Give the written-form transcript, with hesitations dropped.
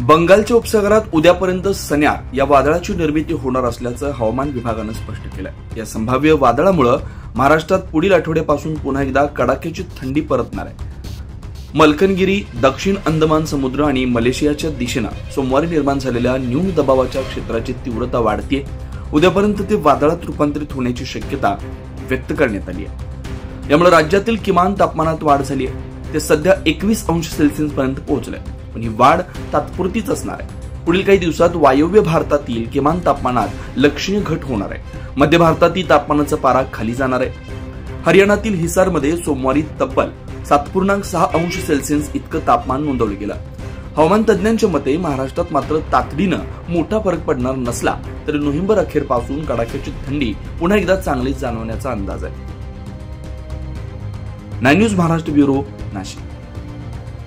बंगालच्या उपसागरात उद्यापर्यंत सन्या या वादळाची निर्मिती होणार असल्याचं हवामान विभागानं स्पष्ट केलंय। या संभाव्य वादळामुळे महाराष्ट्रात पुढील आठवड्यापासून पुन्हा एकदा कडाक्याची थंडी परतणार आहे। मलकनगिरी, दक्षिण अंदमान समुद्र आणि मलेशियाच्या दिशेनं सोमवारी निर्माण झालेल्या न्यून दबावाच्या क्षेत्राची तीव्रता वाढतेय। उद्यापर्यंत ते वादळात रूपांतरित होण्याची शक्यता व्यक्त करण्यात आली आहे। यामुळे राज्यातील किमान तापमानात वाढ झाली आहे। ते सध्या 21 अंश सेल्सिअस पर्यंत पोहोचलंय, पण ही वाढ तात्पुरतीच असणार आहे। पुढील काही दिवसात वायव्य भारतातील किमान तापमानात लक्षणीय घट होणार आहे। मध्य भारतातील तापमानाचा पारा खाली जाणार आहे। हरियाणातील हिसारमध्ये सोमवारी तब्बल 7.6 अंश सेल्सिअस इतकं तापमान नोंदवलं गेलं। हवामान तज्ज्ञांच्या मते महाराष्ट्रात मात्र तातडीनं मोठा फरक पडणार नसला तरी नोव्हेंबर अखेरपासून कडाक्याची थंडी पुन्हा एकदा चांगलीच जाणवण्याचा अंदाज आहे। 9 न्यूज महाराष्ट्र ब्युरो, नाशिक।